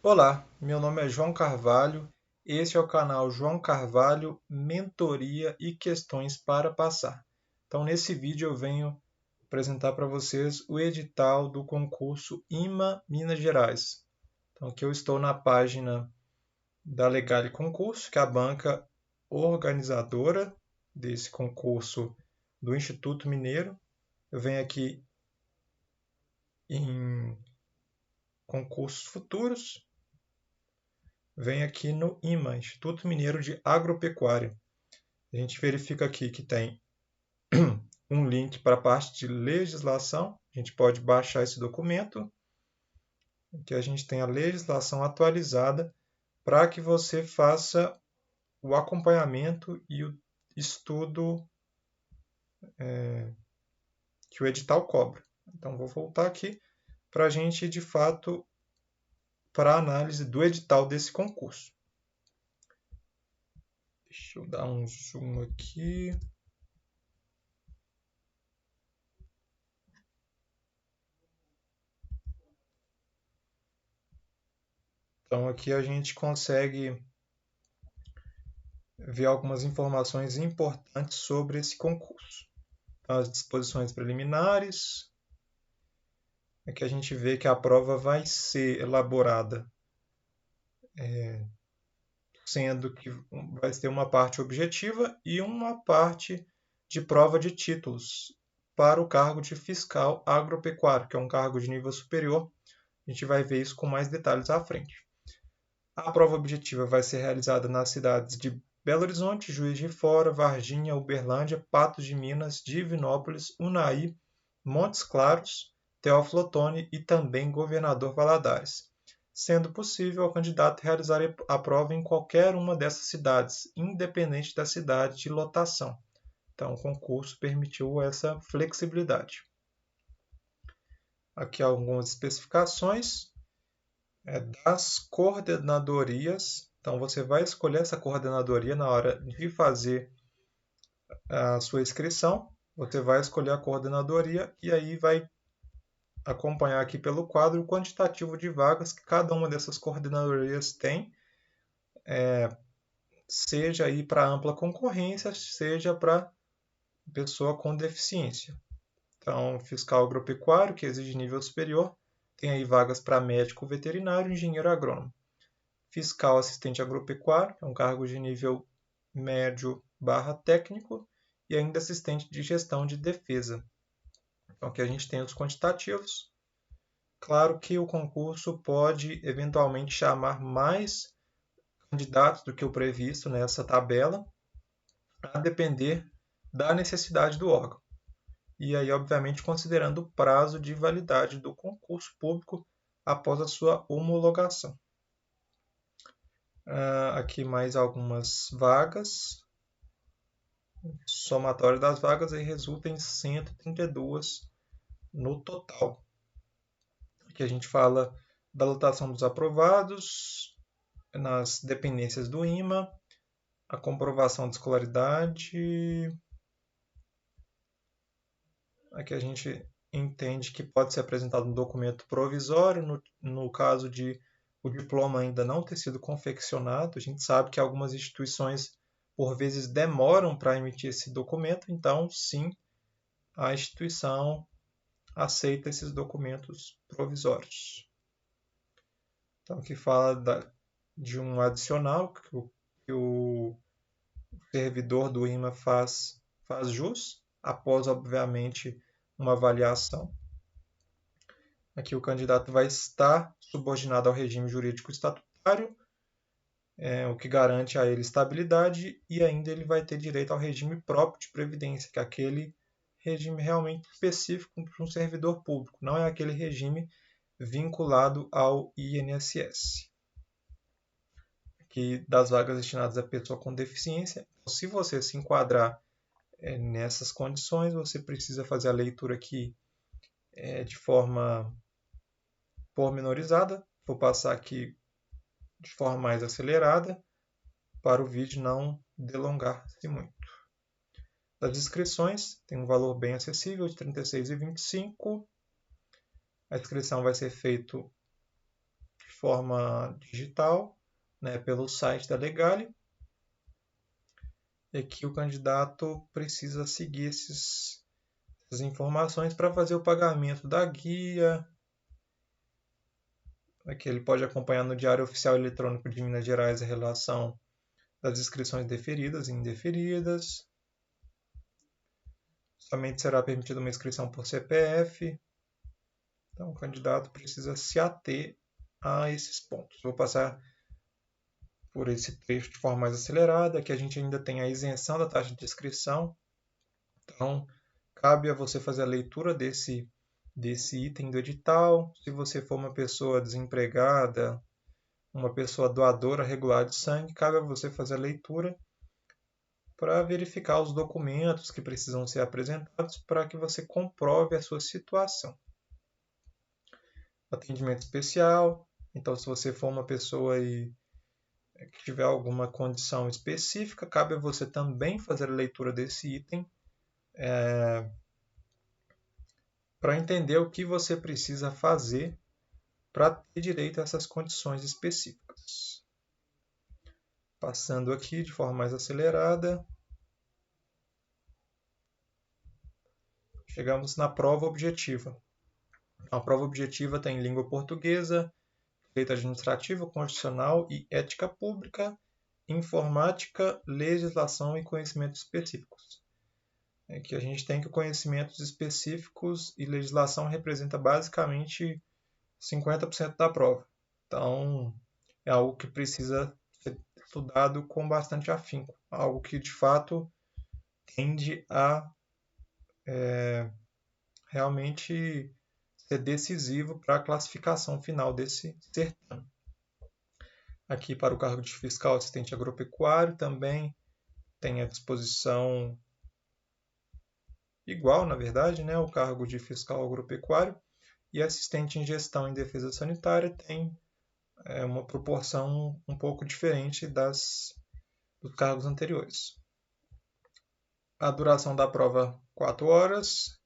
Olá, meu nome é João Carvalho. Este é o canal João Carvalho Mentoria e Questões para Passar. Então, nesse vídeo eu venho apresentar para vocês o edital do concurso IMA Minas Gerais. Então, aqui eu estou na página da Legale Concurso, que é a banca organizadora desse concurso do Instituto Mineiro. Eu venho aqui em concursos futuros. Vem aqui no IMA, Instituto Mineiro de Agropecuária. A gente verifica aqui que tem um link para a parte de legislação. A gente pode baixar esse documento. Aqui a gente tem a legislação atualizada para que você faça o acompanhamento e o estudo que o edital cobra. Então, vou voltar aqui para a gente, de fato, para a análise do edital desse concurso. Deixa eu dar um zoom aqui. Então, aqui a gente consegue ver algumas informações importantes sobre esse concurso. Então, as disposições preliminares, aqui a gente vê que a prova vai ser elaborada, sendo que vai ter uma parte objetiva e uma parte de prova de títulos para o cargo de fiscal agropecuário, que é um cargo de nível superior. A gente vai ver isso com mais detalhes à frente. A prova objetiva vai ser realizada nas cidades de Belo Horizonte, Juiz de Fora, Varginha, Uberlândia, Patos de Minas, Divinópolis, Unai, Montes Claros, Teófilo Otoni e também Governador Valadares, sendo possível ao candidato realizar a prova em qualquer uma dessas cidades, independente da cidade de lotação. Então, o concurso permitiu essa flexibilidade. Aqui algumas especificações das coordenadorias. Então, você vai escolher essa coordenadoria na hora de fazer a sua inscrição. Você vai escolher a coordenadoria e aí vai acompanhar aqui pelo quadro o quantitativo de vagas que cada uma dessas coordenadorias tem, seja aí para ampla concorrência, seja para pessoa com deficiência. Então, fiscal agropecuário, que exige nível superior, tem aí vagas para médico veterinário e engenheiro agrônomo. Fiscal assistente agropecuário, é um cargo de nível médio barra técnico, e ainda assistente de gestão de defesa. Então, aqui a gente tem os quantitativos. Claro que o concurso pode eventualmente chamar mais candidatos do que o previsto nessa tabela, a depender da necessidade do órgão. E aí, obviamente, considerando o prazo de validade do concurso público após a sua homologação. Aqui mais algumas vagas. Somatório das vagas aí resulta em 132 no total. Aqui a gente fala da lotação dos aprovados nas dependências do IMA, a comprovação de escolaridade. Aqui a gente entende que pode ser apresentado um documento provisório no caso de o diploma ainda não ter sido confeccionado. A gente sabe que algumas instituições, por vezes, demoram para emitir esse documento, então, sim, a instituição aceita esses documentos provisórios. Então, aqui fala de um adicional que o servidor do IMA faz jus, após, obviamente, uma avaliação. Aqui o candidato vai estar subordinado ao regime jurídico estatutário, o que garante a ele estabilidade, e ainda ele vai ter direito ao regime próprio de previdência, que é aquele regime realmente específico para um servidor público, não é aquele regime vinculado ao INSS. Aqui das vagas destinadas a pessoa com deficiência. Se você se enquadrar nessas condições, você precisa fazer a leitura aqui de forma pormenorizada. Vou passar aqui de forma mais acelerada para o vídeo não delongar-se muito. Das inscrições, tem um valor bem acessível de R$ 36,25. A inscrição vai ser feita de forma digital, né, pelo site da Legale. E aqui o candidato precisa seguir essas informações para fazer o pagamento da guia. Aqui ele pode acompanhar no Diário Oficial Eletrônico de Minas Gerais a relação das inscrições deferidas e indeferidas. Somente será permitida uma inscrição por CPF. Então, o candidato precisa se ater a esses pontos. Vou passar por esse trecho de forma mais acelerada. Aqui a gente ainda tem a isenção da taxa de inscrição. Então, cabe a você fazer a leitura desse item do edital. Se você for uma pessoa desempregada, uma pessoa doadora regular de sangue, cabe a você fazer a leitura para verificar os documentos que precisam ser apresentados para que você comprove a sua situação. Atendimento especial. Então, se você for uma pessoa que tiver alguma condição específica, cabe a você também fazer a leitura desse item para entender o que você precisa fazer para ter direito a essas condições específicas. Passando aqui de forma mais acelerada, chegamos na prova objetiva. A prova objetiva tem língua portuguesa, direito administrativo, constitucional e ética pública, informática, legislação e conhecimentos específicos. É que a gente tem que conhecimentos específicos e legislação representa basicamente 50% da prova. Então, é algo que precisa ser estudado com bastante afinco. Algo que, de fato, tende a realmente ser decisivo para a classificação final desse certame. Aqui, para o cargo de fiscal assistente agropecuário, também tem à disposição igual, na verdade, né, o cargo de fiscal agropecuário, e assistente em gestão em defesa sanitária tem uma proporção um pouco diferente dos cargos anteriores. A duração da prova, 4 horas.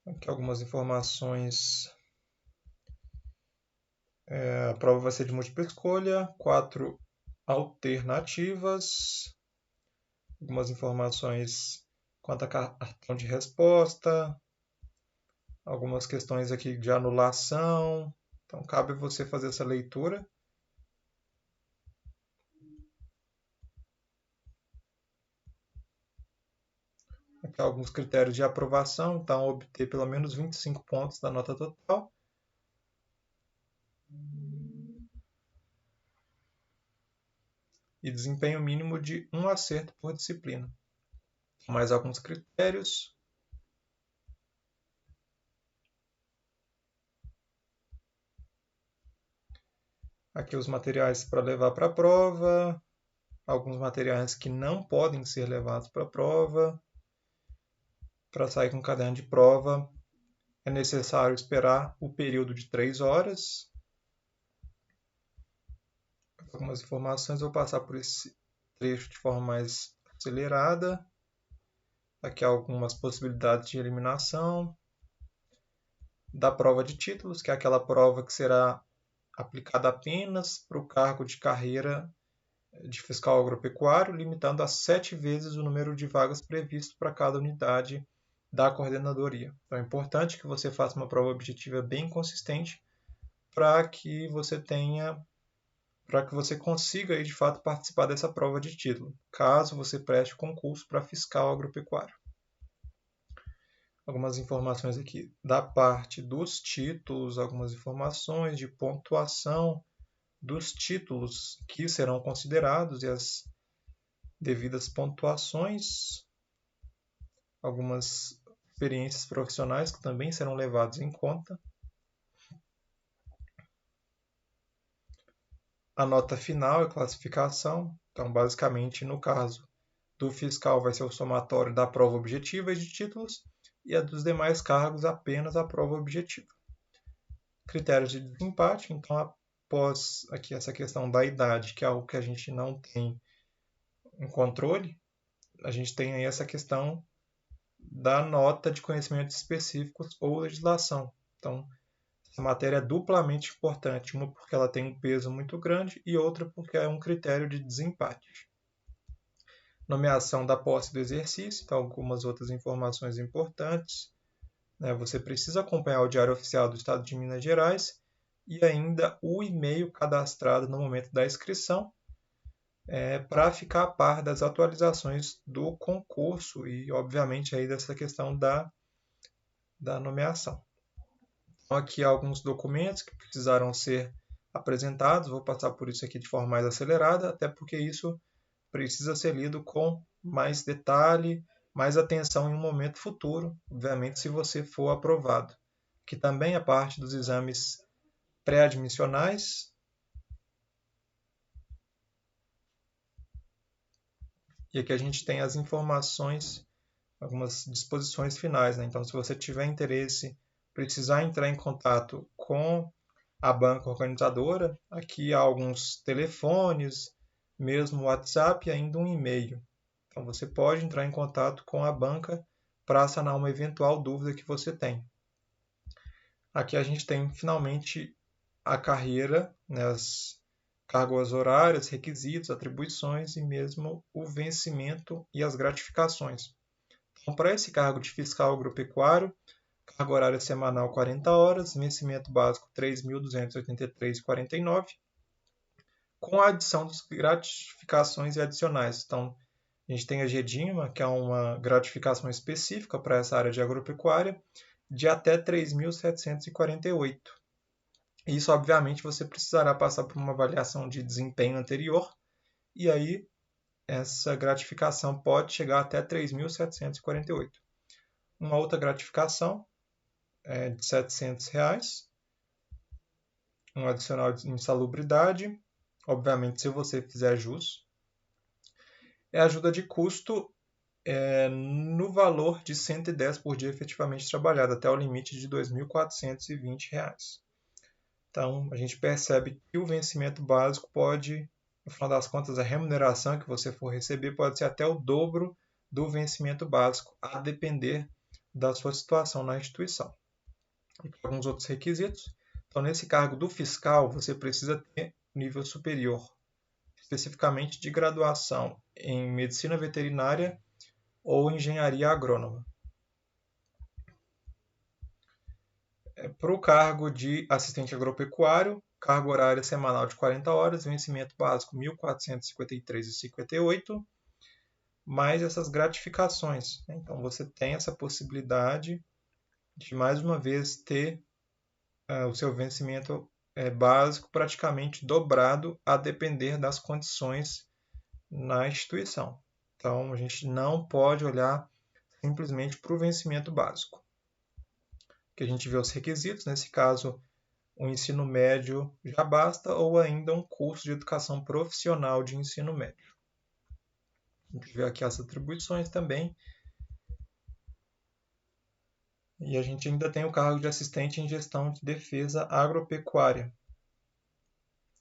Aqui algumas informações. A prova vai ser de múltipla escolha, 4 alternativas. Algumas informações quanto a cartão de resposta. Algumas questões aqui de anulação. Então, cabe você fazer essa leitura. Aqui alguns critérios de aprovação. Então, obter pelo menos 25 pontos da nota total. E desempenho mínimo de 1 acerto por disciplina. Mais alguns critérios. Aqui os materiais para levar para a prova. Alguns materiais que não podem ser levados para a prova. Para sair com o caderno de prova, é necessário esperar o período de 3 horas. Algumas informações, vou passar por esse trecho de forma mais acelerada. Aqui há algumas possibilidades de eliminação. Da prova de títulos, que é aquela prova que será aplicada apenas para o cargo de carreira de fiscal agropecuário, limitando a 7 vezes o número de vagas previsto para cada unidade da coordenadoria. Então é importante que você faça uma prova objetiva bem consistente para que você consiga de fato participar dessa prova de título, caso você preste concurso para fiscal agropecuário. Algumas informações aqui da parte dos títulos, algumas informações de pontuação dos títulos que serão considerados e as devidas pontuações, algumas experiências profissionais que também serão levadas em conta. A nota final é classificação. Então, basicamente, no caso do fiscal, vai ser o somatório da prova objetiva e de títulos, e a dos demais cargos apenas a prova objetiva. Critérios de desempate. Então, após aqui essa questão da idade, que é algo que a gente não tem em controle, a gente tem aí essa questão da nota de conhecimentos específicos ou legislação. Então, essa matéria é duplamente importante, uma porque ela tem um peso muito grande e outra porque é um critério de desempate. Nomeação da posse do exercício, então algumas outras informações importantes. Você precisa acompanhar o Diário Oficial do Estado de Minas Gerais e ainda o e-mail cadastrado no momento da inscrição, para ficar a par das atualizações do concurso e, obviamente, aí dessa questão da nomeação. Então, aqui alguns documentos que precisaram ser apresentados, vou passar por isso aqui de forma mais acelerada, até porque isso precisa ser lido com mais detalhe, mais atenção em um momento futuro, obviamente, se você for aprovado, que também é parte dos exames pré-admissionais. E aqui a gente tem as informações, algumas disposições finais. Então, se você tiver interesse, precisar entrar em contato com a banca organizadora, aqui há alguns telefones, mesmo WhatsApp e ainda um e-mail. Então, você pode entrar em contato com a banca para sanar uma eventual dúvida que você tem. Aqui a gente tem, finalmente, a carreira, as cargas horárias, requisitos, atribuições e mesmo o vencimento e as gratificações. Então, para esse cargo de fiscal agropecuário, carga horária semanal 40 horas, vencimento básico 3.283,49, com a adição das gratificações e adicionais. Então, a gente tem a GEDIMA, que é uma gratificação específica para essa área de agropecuária, de até 3.748. Isso, obviamente, você precisará passar por uma avaliação de desempenho anterior, e aí essa gratificação pode chegar até 3.748. Uma outra gratificação é de R$ 700, um adicional de insalubridade, obviamente, se você fizer jus. É ajuda de custo no valor de R$ 110 por dia efetivamente trabalhado, até o limite de R$ 2.420. Então, a gente percebe que o vencimento básico pode, no final das contas, a remuneração que você for receber pode ser até o dobro do vencimento básico, a depender da sua situação na instituição. E alguns outros requisitos. Então, nesse cargo do fiscal, você precisa ter nível superior, especificamente de graduação em medicina veterinária ou engenharia agrônoma. Para o cargo de assistente agropecuário, carga horária semanal de 40 horas, vencimento básico R$ 1.453,58, mais essas gratificações. Então, você tem essa possibilidade de, mais uma vez, ter o seu vencimento básico praticamente dobrado, a depender das condições na instituição. Então, a gente não pode olhar simplesmente para o vencimento básico. Que a gente vê os requisitos, nesse caso, o ensino médio já basta, ou ainda um curso de educação profissional de ensino médio. A gente vê aqui as atribuições também. E a gente ainda tem o cargo de assistente em gestão de defesa agropecuária.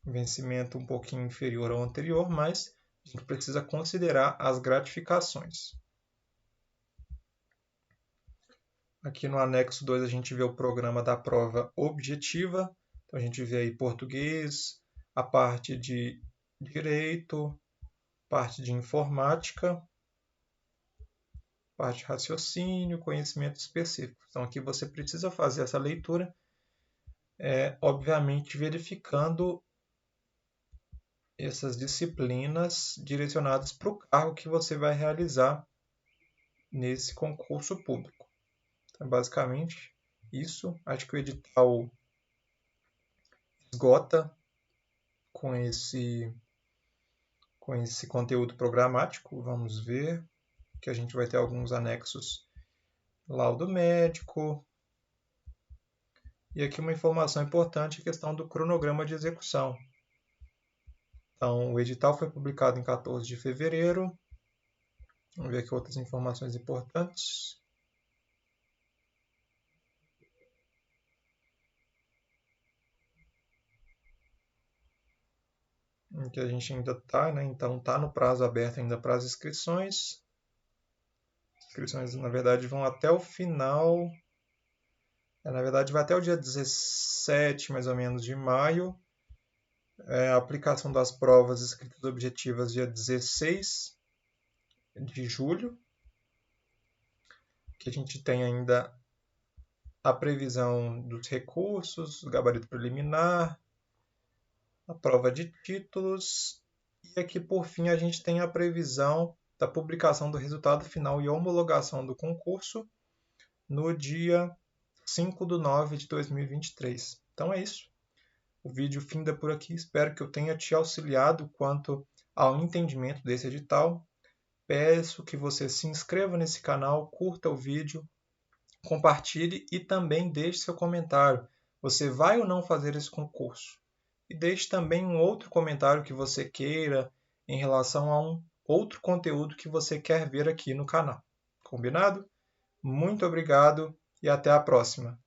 Vencimento um pouquinho inferior ao anterior, mas a gente precisa considerar as gratificações. Aqui no anexo 2 a gente vê o programa da prova objetiva. Então a gente vê aí português, a parte de direito, parte de informática, parte de raciocínio, conhecimento específico. Então aqui você precisa fazer essa leitura, obviamente verificando essas disciplinas direcionadas para o cargo que você vai realizar nesse concurso público. Então, basicamente, isso. Acho que o edital esgota com esse conteúdo programático. Vamos ver que a gente vai ter alguns anexos. Laudo médico. E aqui uma informação importante, a questão do cronograma de execução. Então, o edital foi publicado em 14 de fevereiro. Vamos ver aqui outras informações importantes. Em que a gente ainda está, Então está no prazo aberto ainda para as inscrições. As inscrições, na verdade, vão até o final. Na verdade, vai até o dia 17, mais ou menos, de maio. A aplicação das provas escritas objetivas dia 16 de julho, que a gente tem ainda a previsão dos recursos, o gabarito preliminar, a prova de títulos, e aqui por fim a gente tem a previsão da publicação do resultado final e homologação do concurso no dia 5/9 de 2023. Então é isso. O vídeo finda por aqui. Espero que eu tenha te auxiliado quanto ao entendimento desse edital. Peço que você se inscreva nesse canal, curta o vídeo, compartilhe e também deixe seu comentário. Você vai ou não fazer esse concurso? E deixe também um outro comentário que você queira em relação a um outro conteúdo que você quer ver aqui no canal. Combinado? Muito obrigado e até a próxima!